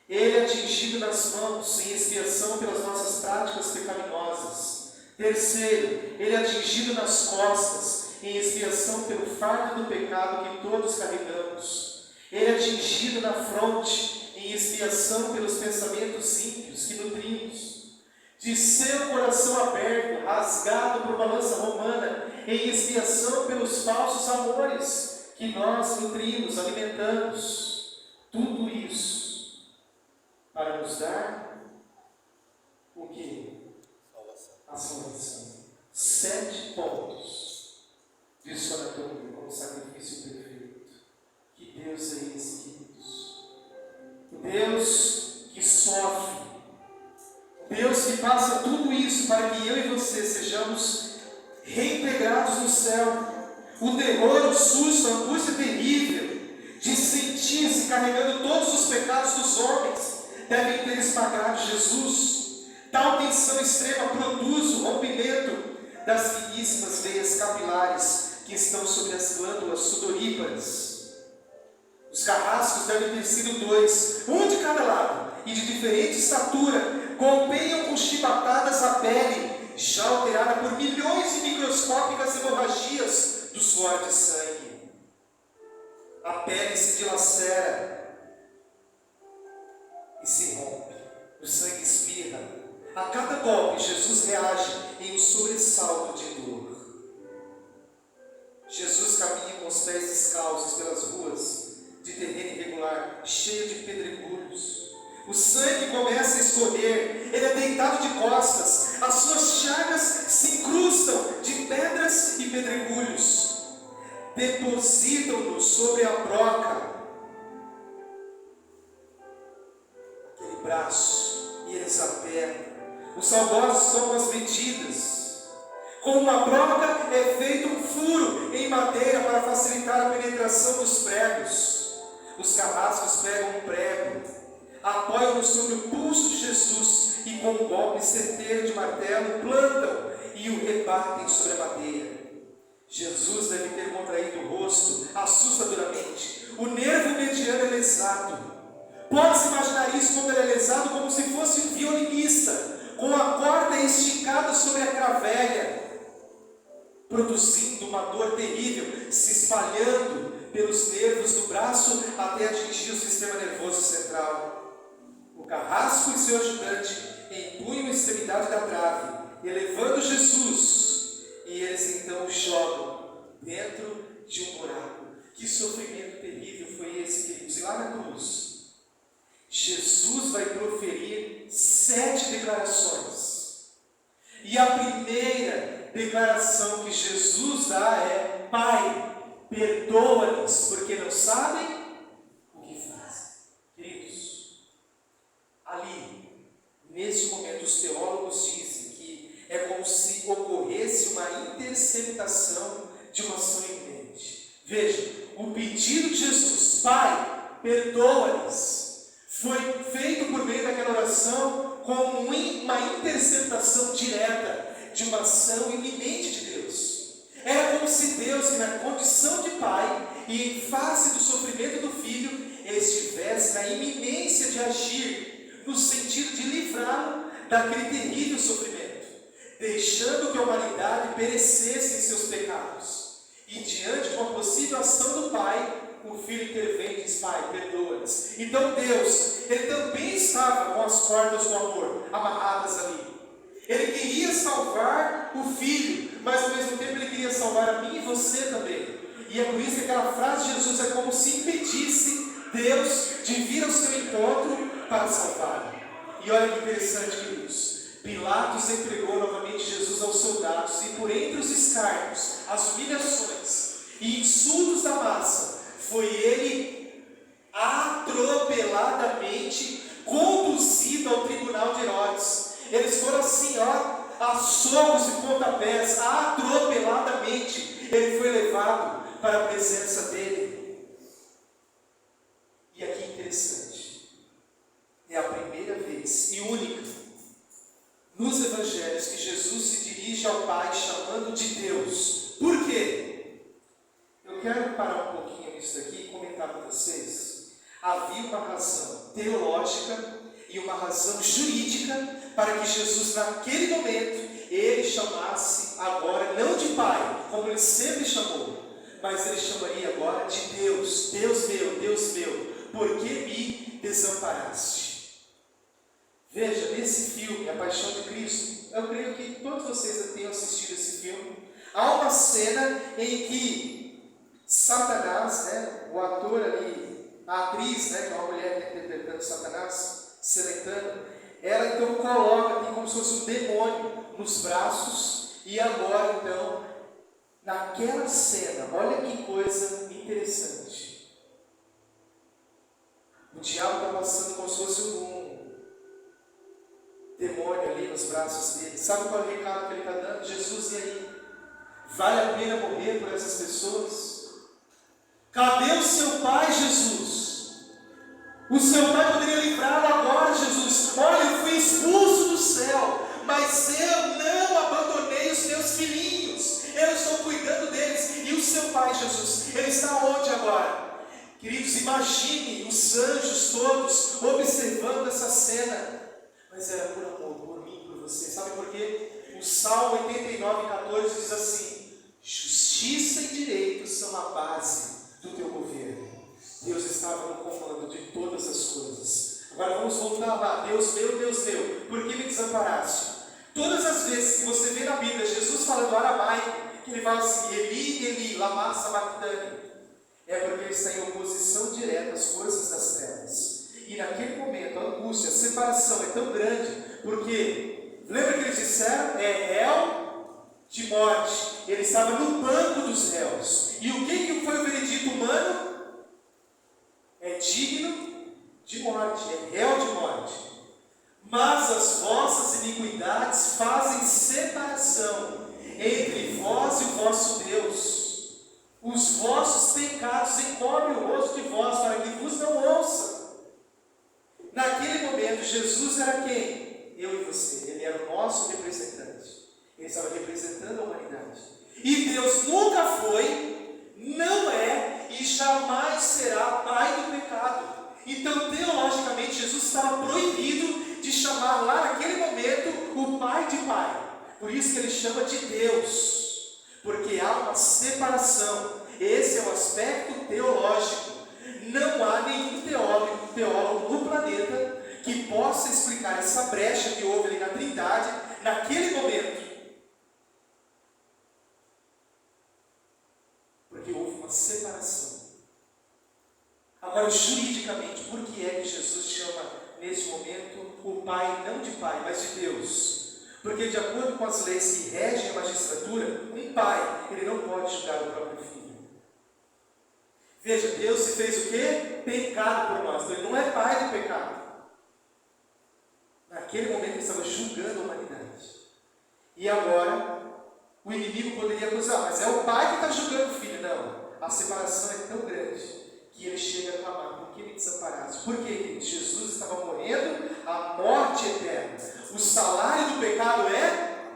ele é atingido nas mãos, em expiação pelas nossas práticas pecaminosas. Terceiro, ele é atingido nas costas, em expiação pelo fardo do pecado que todos carregamos. Ele é atingido na fronte, em expiação pelos pensamentos ímpios que nutrimos. De seu coração aberto, rasgado por uma lança romana, em expiação pelos falsos amores que nós nutrimos, alimentamos. Tudo isso para nos dar o quê? A salvação. 7 pontos de sua anatomia como sacrifício perfeito. Que Deus é esse, queridos? Deus que sofre, Deus que passa tudo isso para que eu e você sejamos reintegrados no céu. O terror, o susto, a angústia terrível de sentir-se carregando todos os pecados dos homens devem ter esmagado Jesus. Tal tensão extrema produz o rompimento das finíssimas veias capilares que estão sobre as glândulas sudoríparas. Os carrascos devem ter sido 2, um de cada lado, e de diferente estatura, golpeiam com chibatadas a pele, já alterada por milhões de microscópicas hemorragias do suor de sangue. A pele se dilacera e se rompe, o sangue espirra. A cada golpe, Jesus reage em um sobressalto de dor. Jesus caminha com os pés descalços pelas ruas de terreno irregular, cheio de pedregulhos. O sangue começa a escorrer, ele é deitado de costas, as suas chagas se incrustam de pedras e pedregulhos, depositam-no sobre a broca, aquele braço aperta. Os algozes são as medidas. Com uma broca é feito um furo em madeira para facilitar a penetração dos pregos. Os carrascos pegam um prego, apoiam-no sobre o pulso de Jesus e com um golpe certeiro de martelo plantam e o rebatem sobre a madeira. Jesus deve ter contraído o rosto assustadoramente. O nervo mediano é lesado. Pode-se imaginar isso quando ele é lesado como se fosse um violinista, com a corda esticada sobre a cravelha, produzindo uma dor terrível, se espalhando pelos nervos do braço até atingir o sistema nervoso central. O carrasco e seu ajudante empunham a extremidade da trave, elevando Jesus, e eles então o jogam dentro de um buraco. Que sofrimento terrível foi esse, queridos? E lá na cruz, Jesus vai proferir 7 declarações. E a primeira declaração que Jesus dá é: Pai, perdoa-lhes, porque não sabem o que fazem. Queridos, ali, nesse momento, os teólogos dizem que é como se ocorresse uma interceptação de uma ação iminente. Veja, o pedido de Jesus, Pai, perdoa-lhes, foi feito por meio daquela oração como uma interceptação direta de uma ação iminente de Deus. Era como se Deus, na condição de Pai e em face do sofrimento do Filho, estivesse na iminência de agir, no sentido de livrá-lo daquele terrível sofrimento, deixando que a humanidade perecesse em seus pecados. E diante de uma possível ação do Pai, o Filho intervém e diz: Pai, perdoa-lhes. Então Deus, Ele também estava com as cordas do amor amarradas ali. Ele queria salvar o Filho, mas ao mesmo tempo Ele queria salvar a mim e você também. E é por isso que aquela frase de Jesus é como se impedisse Deus de vir ao seu encontro para salvá-lo. E olha que interessante, queridos. Pilatos entregou novamente Jesus aos soldados, e por entre os escárnios, as humilhações e insultos da massa, foi ele atropeladamente conduzido ao tribunal de Herodes. Eles foram assim, a socos e pontapés, atropeladamente. Ele foi levado para a presença dele. E aqui interessante, é a primeira vez e única nos evangelhos que Jesus se dirige ao Pai chamando de Deus. Por quê? Eu quero parar um pouquinho nisso daqui e comentar com vocês. Havia uma razão teológica e uma razão jurídica para que Jesus, naquele momento, ele chamasse agora não de Pai, como ele sempre chamou, mas ele chamaria agora de Deus. Deus meu, por que me desamparaste? Veja, nesse filme, A Paixão de Cristo, eu creio que todos vocês tenham assistido esse filme. Há uma cena em que Satanás, o ator ali, a atriz, que é uma mulher interpretando Satanás, Celentano, ela então coloca aqui como se fosse um demônio nos braços, e agora então, naquela cena, olha que coisa interessante. O diabo está passando como se fosse um demônio ali nos braços dele. Sabe qual é o recado que ele está dando? Jesus, e aí? Vale a pena morrer por essas pessoas? Cadê o seu Pai, Jesus? O seu Pai poderia livrá-lo agora, Jesus. Olha, eu fui expulso do céu, mas eu não abandonei os meus filhinhos. Eu estou cuidando deles. E o seu Pai, Jesus, Ele está onde agora? Queridos, imagine os anjos todos observando essa cena. Mas era por amor, por mim, por você. Sabe por quê? O Salmo 89:14 diz assim: justiça e direito são a base do teu governo. Deus estava no comando de todas as coisas. Agora vamos voltar lá. Deus meu, por que me desamparaste? Todas as vezes que você vê na Bíblia Jesus falando aramaico, que ele fala assim: Eli, Eli, lama sabachthani, é porque ele está em oposição direta às forças das trevas. E naquele momento, a angústia, a separação é tão grande, porque, lembra que eles disseram? É réu de morte. Ele estava no banco dos réus. E o que foi o veredito humano? É digno de morte, é réu de morte. Mas as vossas iniquidades fazem separação entre vós e o vosso Deus. Os vossos pecados encobrem o rosto de vós, para que vos não ouça. Naquele momento, Jesus era quem? Eu e você. Ele era o nosso representante. Ele estava representando a humanidade. E Deus nunca foi, não é e jamais será pai do pecado. Então, teologicamente, Jesus estava proibido de chamar lá naquele momento o pai de pai. Por isso que ele chama de Deus, porque há uma separação. Esse é o aspecto teológico. Não há nenhum teólogo no planeta que possa explicar essa brecha que houve ali na Trindade naquele momento. Porque houve uma separação. Agora, juridicamente, por que é que Jesus chama nesse momento o Pai não de Pai, mas de Deus? Porque de acordo com as leis que regem a magistratura, um pai, ele não pode julgar o próprio filho. Veja, Deus se fez o quê? Pecado por nós. Então ele não é pai do pecado. Naquele momento ele estava julgando a humanidade. E agora, o inimigo poderia acusar, mas é o pai que está julgando o filho. Não, a separação é tão grande que ele chega a clamar, por que me desamparaste? Porque Jesus estava morrendo a morte eterna. O salário do pecado é?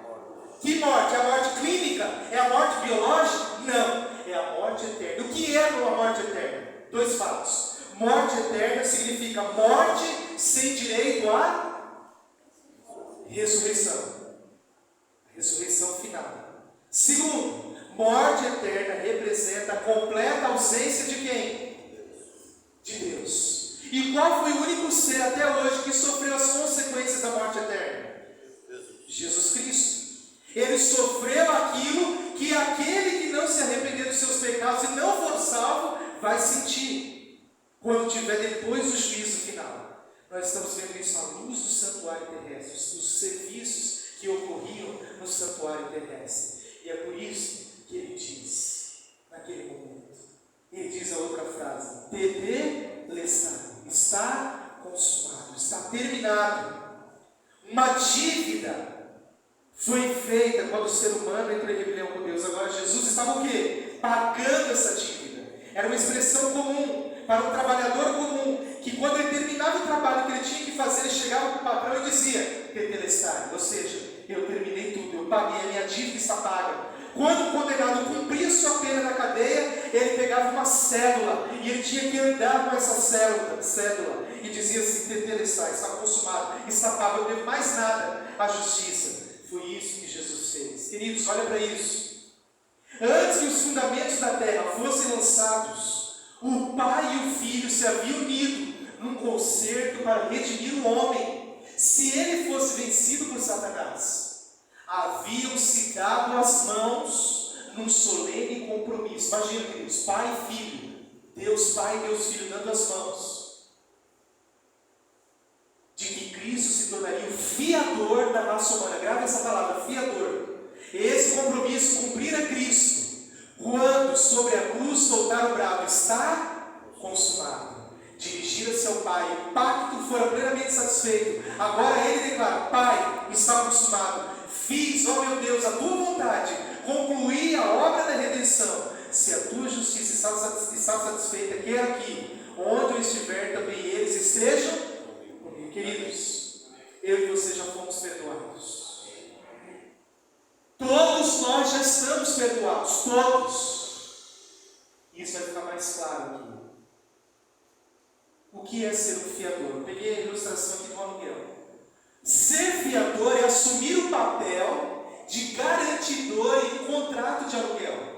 Que morte? É a morte clínica? É a morte biológica? Não, é a morte eterna. O que é uma morte eterna? Dois fatos. Morte eterna significa morte sem direito à ressurreição. A ressurreição final. Segundo, morte eterna representa a completa ausência de quem? De Deus. E qual foi o único ser até hoje que sofreu as consequências da morte eterna? Jesus Cristo. Ele sofreu aquilo que aquele que não se arrepender dos seus pecados e não for salvo, vai sentir, quando tiver depois do juízo final. Nós estamos vendo isso à luz do santuário terrestre, os serviços que ocorriam no santuário terrestre. E é por isso que ele diz, naquele momento, ele diz a outra frase: tetelestai, está consumado, está terminado. Uma dívida foi feita quando o ser humano entrou em rebelião com Deus. Agora Jesus estava o quê? Pagando essa dívida. Era uma expressão comum para um trabalhador comum, que quando ele terminava o trabalho que ele tinha que fazer, ele chegava para o patrão e dizia: tetelestai, ou seja, eu terminei tudo, eu paguei, a minha dívida está paga. Quando o condenado cumpria sua pena na cadeia, ele pegava uma cédula e ele tinha que andar com essa cédula e dizia assim: tetelestai, está consumado, está pago, eu não devo mais nada à justiça. Foi isso que Jesus fez. Queridos, olha para isso. Antes que os fundamentos da terra fossem lançados, o Pai e o Filho se haviam unido num concerto para redimir o homem, se ele fosse vencido por Satanás. Haviam-se dado as mãos num solene compromisso. Imagina, queridos, Pai e Filho, Deus Pai e Deus Filho dando as mãos, de que Cristo se tornaria o fiador da raça humana. Grave essa palavra, fiador. Esse compromisso, cumprir a Cristo, quando sobre a cruz soltar o brado: está consumado. Dirigir-se ao Pai, o pacto fora plenamente satisfeito. Agora ele declara: Pai, está consumado. Fiz, ó meu Deus, a tua vontade, concluí a obra da redenção. Se a tua justiça está satisfeita, quero que, onde eu estiver, também eles estejam comigo. Queridos, eu e você já fomos perdoados. Todos nós já estamos perdoados, todos. Isso vai ficar mais claro aqui. O que é ser um fiador? Eu peguei a ilustração aqui do aluguel. Ser fiador é assumir o papel de garantidor em contrato de aluguel.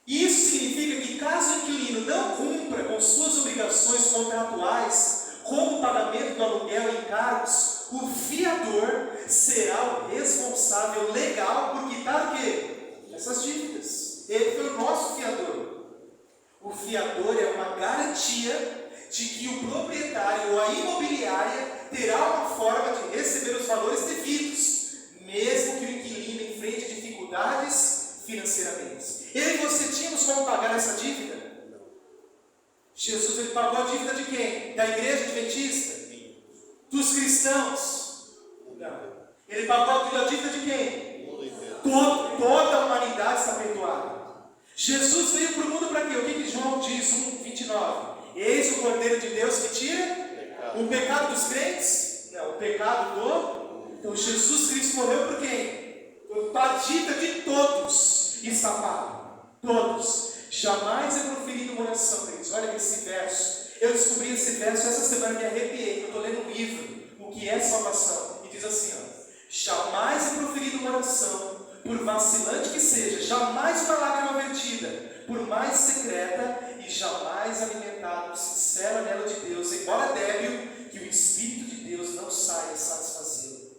Isso significa que, caso o inquilino não cumpra com suas obrigações contratuais, como o pagamento do aluguel e encargos, o fiador será o responsável legal por quitar o quê? Essas dívidas. Ele foi o nosso fiador. O fiador é uma garantia de que o proprietário ou a imobiliária terá uma forma de receber os valores devidos, mesmo que o inquilino enfrente dificuldades financeiramente. Eu e você tínhamos como pagar essa dívida? Jesus, ele pagou a dívida de quem? Da igreja adventista? Dos cristãos? Não. Ele pagou a dívida de quem? Toda a humanidade está perdoada. Jesus veio para o mundo para quê? O que João diz? 1:29. Eis o Cordeiro de Deus que tira o pecado dos crentes? Não, o pecado do... Então Jesus Cristo morreu por quem? A dívida de todos está paga. Todos. Jamais é proferido uma oração, queridos. Olha esse verso. Eu descobri esse verso essa semana, me arrepiei. Eu estou lendo um livro, O que é Salvação. E diz assim, ó. Jamais é proferida uma oração, por vacilante que seja, jamais uma lágrima vertida, por mais secreta, e jamais alimentada, sincera nela de Deus, embora débil, que o Espírito de Deus não saia satisfazê-lo.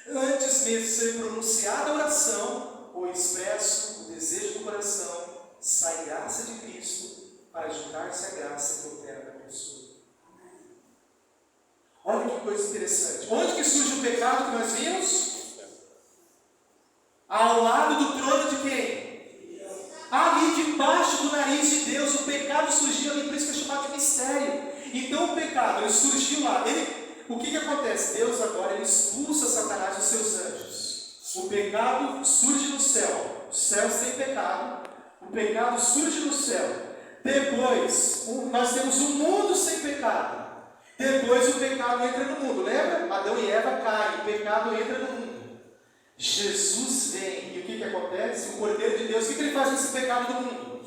Antes mesmo de ser pronunciada a oração, ou expresso o desejo do coração, sai graça de Cristo, para juntar-se à graça que opera na pessoa. Olha que coisa interessante. Onde que surge o pecado que nós vimos? Ao lado do trono de quem? Ali debaixo do nariz de Deus. O pecado surgiu ali, por isso que é chamado de mistério. Então o pecado, ele surgiu lá. O que acontece? Deus agora ele expulsa Satanás dos seus anjos. O pecado surge no céu. O céu sem pecado. O pecado surge no céu. Depois, nós temos um mundo sem pecado. Depois o pecado entra no mundo. Lembra? Adão e Eva caem. O pecado entra no mundo. Jesus vem. E o que acontece? O Cordeiro de Deus. O que ele faz com esse pecado do mundo?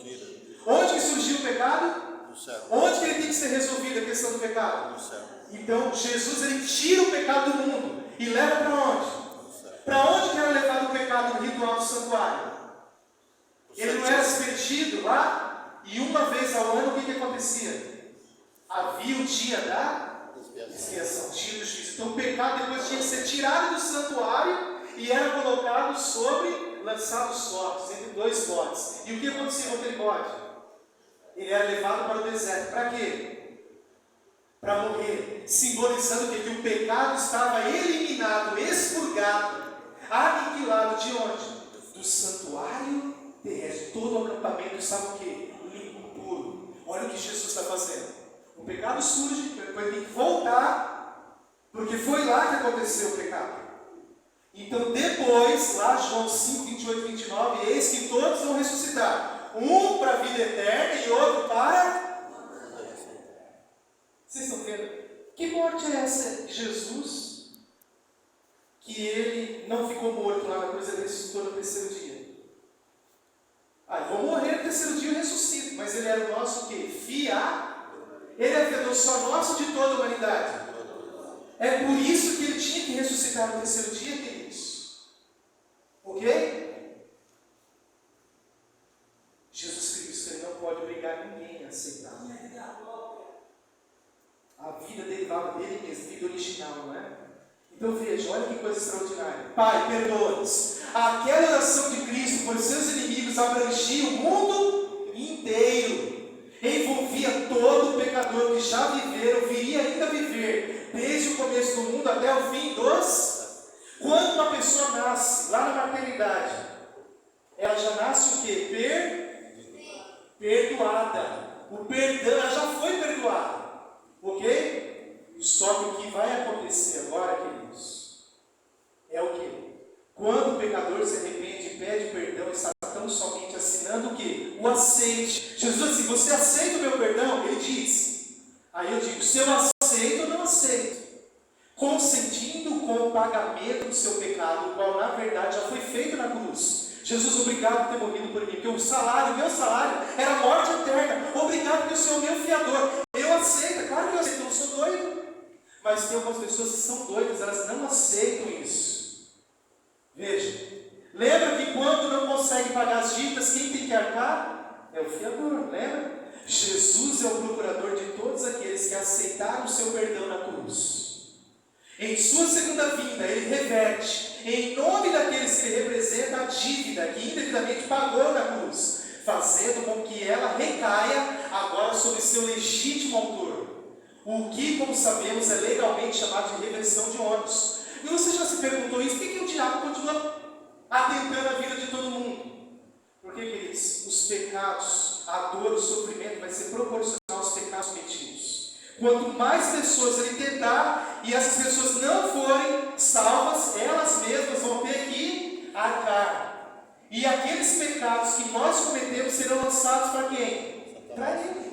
Onde que surgiu o pecado? No céu. Onde que ele tem que ser resolvido a questão do pecado? No céu. Então Jesus ele tira o pecado do mundo. E leva para onde? Para onde que era levado o pecado no ritual do santuário? Ele não era aspergido lá? E uma vez ao ano o que acontecia? Havia o dia da expiação, o dia do juízo. Então o pecado depois tinha que ser tirado do santuário e era colocado sobre, lançado os corpos, entre dois bodes. E o que acontecia com aquele bode? Ele era levado para o deserto. Para quê? Para morrer. Simbolizando que o pecado estava eliminado, expurgado, aniquilado de onde? Do santuário terrestre. Todo o acampamento estava o quê? Limpo, puro. Olha o que Jesus está fazendo. O pecado surge, depois tem que voltar, porque foi lá que aconteceu o pecado. Então depois, lá João 5, 28 e 29, eis que todos vão ressuscitar. Um para a vida eterna e outro para... Vocês estão vendo? Que morte é essa de Jesus? Que ele não ficou morto lá na cruz, ele ressuscitou no terceiro dia. Eu vou morrer no terceiro dia e ressuscito. Mas ele era o nosso o quê? Fiador. Ele é fiador só nosso de toda a humanidade. É por isso que ele tinha que ressuscitar no terceiro dia, queridos. Ok? Jesus Cristo ele não pode obrigar ninguém a aceitar. A vida derivava dele mesmo, vida original, não é? Então veja, olha que coisa extraordinária. Pai, perdoa-nos. Aquela oração de Cristo por seus inimigos abrangia o mundo inteiro. Envolvia todo o pecador que já viveram, viria ainda viver, desde o começo do mundo até o fim dos... Quando uma pessoa nasce, lá na maternidade, ela já nasce o quê? Perdoada. O perdão, ela já foi perdoada. Ok? Só que o que vai acontecer agora, queridos, é o quê? Quando o pecador se arrepende e pede perdão, está tão somente assinando o quê? O aceite. Jesus assim, você aceita o meu perdão? Ele diz. Aí eu digo, se eu aceito ou não aceito? Consentindo com o pagamento do seu pecado, o qual na verdade já foi feito na cruz. Jesus, obrigado por ter morrido por mim, porque o meu salário era morte eterna. Obrigado porque o Senhor é meu fiador. Eu aceito, claro que eu aceito, eu não sou doido. Mas tem algumas pessoas que são doidas, elas não aceitam isso. Veja, lembra que quando não consegue pagar as dívidas, quem tem que arcar? É o fiador, lembra? Jesus é o procurador de todos aqueles que aceitaram o seu perdão na cruz. Em sua segunda vinda, ele reverte, em nome daqueles que ele representa, a dívida que indevidamente pagou na cruz, fazendo com que ela recaia agora sobre seu legítimo autor. O que, como sabemos, é legalmente chamado de reversão de ônus. E você já se perguntou isso? Por que o diabo continua atentando a vida de todo mundo? Porque, queridos, os pecados, a dor, o sofrimento vai ser proporcional aos pecados cometidos. Quanto mais pessoas ele tentar e essas pessoas não forem salvas, elas mesmas vão ter que arcar. E aqueles pecados que nós cometemos serão lançados para quem? Para ele.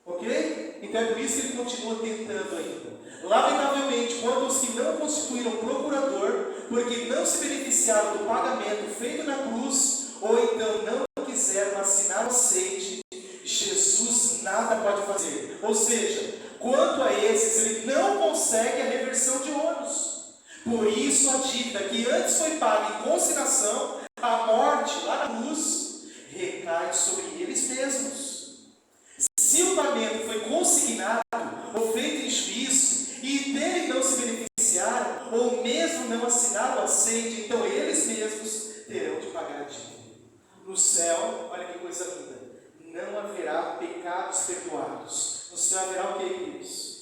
Ok? Então é por isso que ele continua tentando ainda. Lamentavelmente, quanto aos que não constituíram procurador, porque não se beneficiaram do pagamento feito na cruz, ou então não quiseram assinar o aceite, Jesus nada pode fazer. Ou seja, quanto a esses, ele não consegue a reversão de ônus. Por isso a dívida que antes foi paga em consignação, a morte lá na cruz, recai sobre eles mesmos. Se o pagamento foi consignado ou feito em juízo, e dele não se beneficiaram, ou mesmo não assinaram o aceite, então eles mesmos terão de pagar a dívida. No céu, olha que coisa linda, não haverá pecados perdoados. No céu haverá o que, queridos?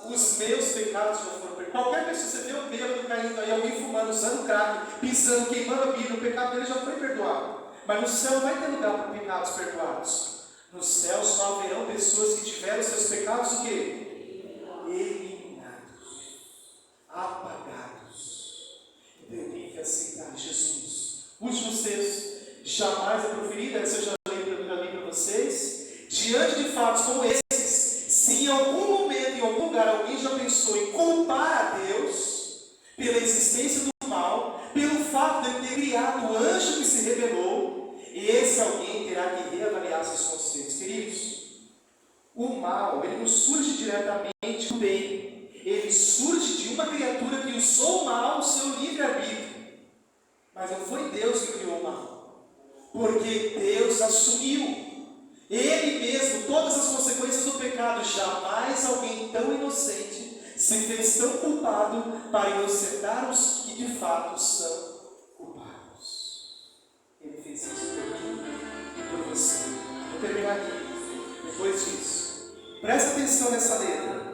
Os meus pecados já foram perdoados. Qualquer pessoa, você vê um bêbado caindo aí, alguém fumando, usando crack, pisando, queimando a Bíblia, o pecado dele já foi perdoado. Mas no céu não vai ter lugar para pecados perdoados. No céu só haverão pessoas que tiveram seus pecados o quê? Eliminados, apagados. Então eu tenho que aceitar Jesus. Últimos textos. Jamais é proferida, essa eu já li para vocês. Diante de fatos como esses, se em algum momento, em algum lugar, alguém já pensou em culpar a Deus pela existência do mal, pelo fato de ele ter criado o anjo que se rebelou, esse alguém terá que reavaliar seus conceitos. Queridos, o mal, ele não surge diretamente do bem. Ele surge de uma criatura que usou o mal, o seu livre-arbítrio. Mas não foi Deus que criou o mal. Porque Deus assumiu, Ele mesmo, todas as consequências do pecado. Jamais alguém tão inocente se fez tão culpado para inocentar os que de fato são culpados. Ele fez isso por mim e por você. Vou terminar aqui. Depois disso, presta atenção nessa letra.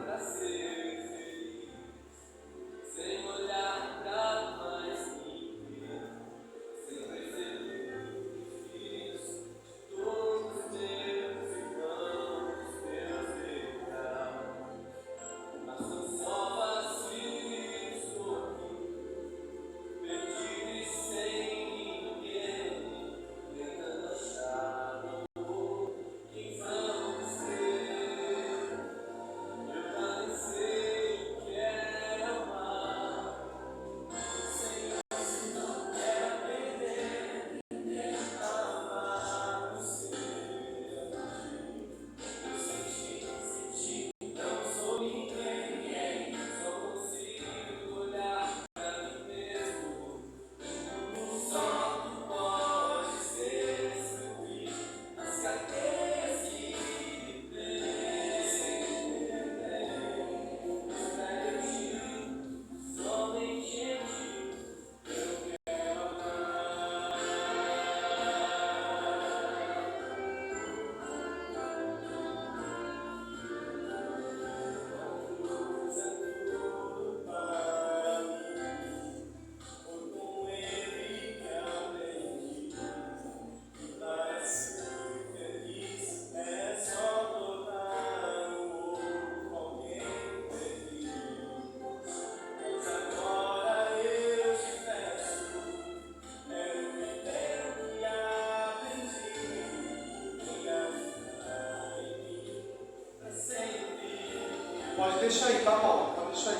Pode deixar aí, tá, Paulo? Pode deixar aí.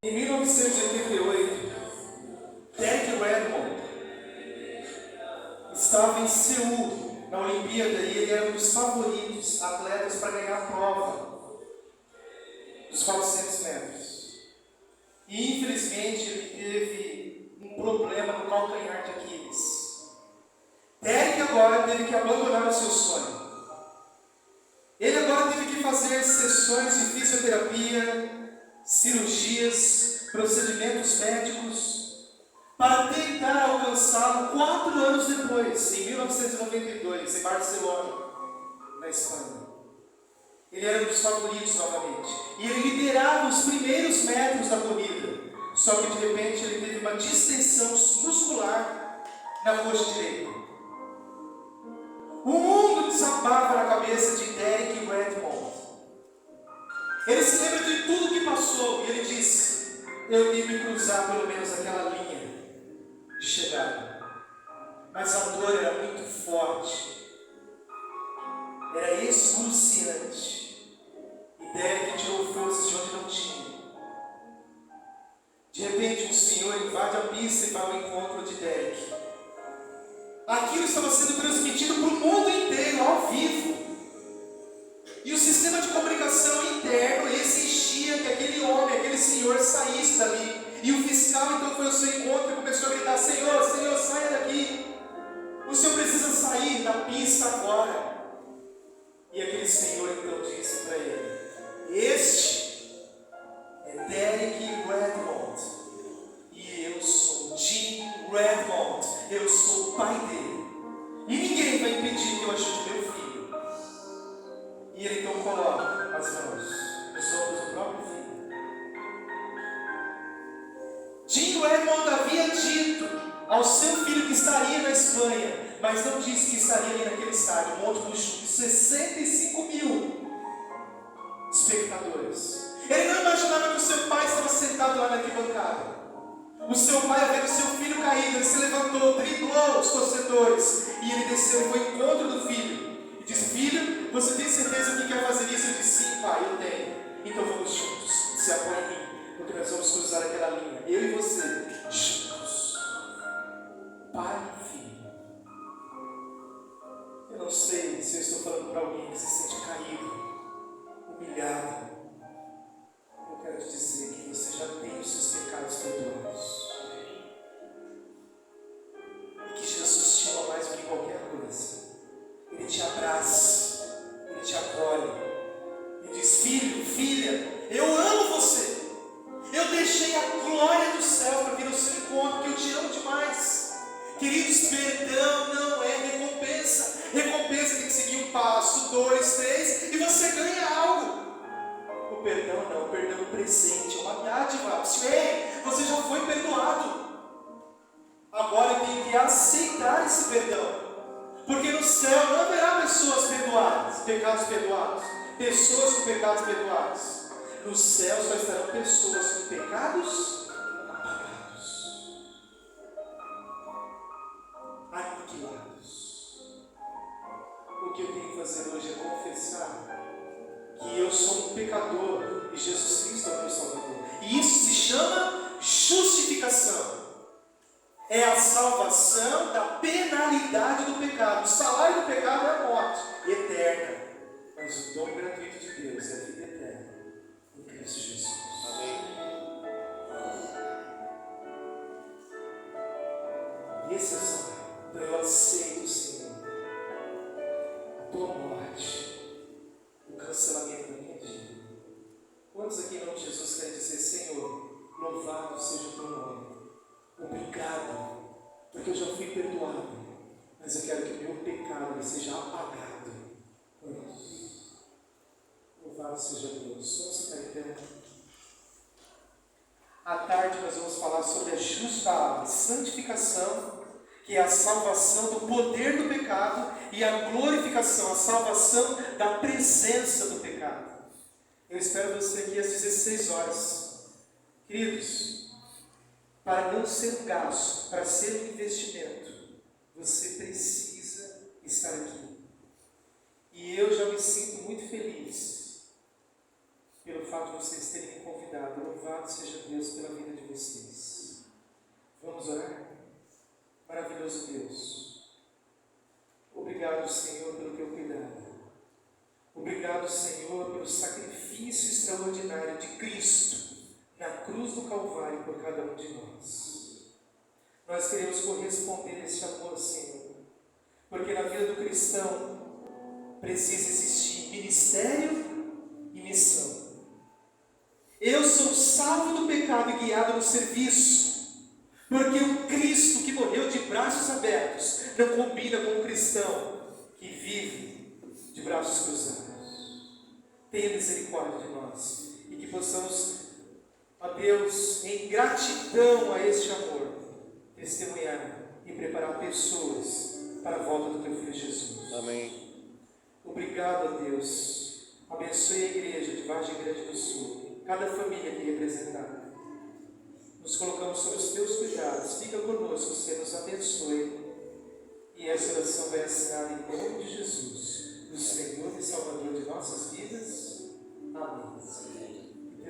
Em 1988, Derek Redmond estava em Seul, na Olimpíada, e ele era um dos favoritos atletas para ganhar a prova dos 400 metros. E infelizmente ele teve um problema no calcanhar de Aquiles. Derek agora teve que abandonar o seu sonho. Ele agora teve que fazer sessões de fisioterapia, cirurgias, procedimentos médicos, para tentar alcançá-lo 4 anos depois, em 1992, em Barcelona, na Espanha. Ele era um dos favoritos novamente. E ele liderava os primeiros metros da corrida. Só que de repente ele teve uma distensão muscular na coxa direita. O mundo desabava na cabeça de Derek Redmond. Ele se lembra de tudo que passou e ele disse: eu tive que cruzar pelo menos aquela linha de chegada. Mas a dor era muito forte, era excruciante. E Derek tirou forças de onde não tinha. De repente, um senhor invade a pista e vai ao encontro de Derek. Aquilo estava sendo transmitido para o mundo inteiro, ao vivo. E o sistema de comunicação interno exigia que aquele homem, aquele senhor saísse dali. E o fiscal então foi ao seu encontro e começou a gritar: Senhor, Senhor, saia daqui. O senhor precisa sair da pista agora. E aquele senhor então disse para ele: este é Derek Redmond. E eu sou Jim Redmond. Eu sou o pai dele. E ninguém vai impedir que eu ajude meu filho. E ele então coloca as mãos nos ombros do próprio filho. Jim Redmond havia dito ao seu filho que estaria na Espanha, mas não disse que estaria ali naquele estádio, Monte Buxu, de 65 mil espectadores. Ele não imaginava que o seu pai estava sentado lá na arquibancada. O seu pai, ao ver o seu filho caído, ele se levantou, driblou os torcedores e ele desceu e foi ao encontro do filho e disse: filho, você tem certeza que quer fazer isso? Ele disse: sim, pai, eu tenho. Então vamos juntos, se apoie em mim, porque nós vamos cruzar aquela linha, eu e você, juntos, pai e filho. Eu não sei se eu estou falando para alguém que se sente caído, humilhado. Eu quero te dizer que você já tem os seus pecados perdoados. E que Jesus te ama mais do que qualquer coisa. Ele te abraça, ele te acolhe. Ele diz: filho, filha, eu amo você. Eu deixei a glória do céu para vir ao seu encontro, porque eu te amo demais. Queridos, perdão não é recompensa. Recompensa tem que seguir 1 passo, 2, 3 e você ganha algo. O perdão não, o perdão é um presente, é uma dádiva. Ei, você já foi perdoado. Agora eu tenho que aceitar esse perdão. Porque no céu não haverá pessoas perdoadas, pecados perdoados. Pessoas com pecados perdoados. No céu só estarão pessoas com pecados apagados, aniquilados. O que eu tenho que fazer hoje é confessar que eu sou um pecador e Jesus Cristo é o meu Salvador. E isso se chama justificação. É a salvação da penalidade do pecado. O salário do pecado é a morte eterna. Mas o dom gratuito de Deus é a vida eterna em Cristo Jesus. Amém. E esse é o salário. Então eu aceito, Senhor, a tua morte, o cancelamento da minha vida. Quantos aqui em nome de Jesus querem dizer: Senhor, louvado seja o teu nome. Obrigado, porque eu já fui perdoado, mas eu quero que o meu pecado seja apagado. Louvado seja Deus. Vamos ficar em pé. À tarde nós vamos falar sobre a justa santificação, que é a salvação do poder do pecado, e a glorificação, a salvação da presença do pecado. Eu espero você aqui às 16 horas. Queridos, para não ser um gasto, para ser um investimento, você precisa estar aqui. E eu já me sinto muito feliz pelo fato de vocês terem me convidado. Louvado seja Deus pela vida de vocês. Vamos orar? Maravilhoso Deus, obrigado, Senhor, pelo teu cuidado. Obrigado, Senhor, pelo sacrifício extraordinário de Cristo na cruz do Calvário por cada um de nós. Nós queremos corresponder a esse amor, Senhor, porque na vida do cristão precisa existir ministério e missão. Eu sou salvo do pecado e guiado no serviço, porque o Cristo que morreu de braços abertos não combina com o cristão que vive de braços cruzados. Tenha misericórdia de nós e que possamos, ó Deus, em gratidão a este amor, testemunhar e preparar pessoas para a volta do teu Filho Jesus. Amém. Obrigado a Deus. Abençoe a igreja de Vargem Grande do Sul, cada família aqui representada. Nos colocamos sob os teus cuidados. Fica conosco, Senhor, nos abençoe. E essa oração vai assinada em nome de Jesus, do Senhor e Salvador.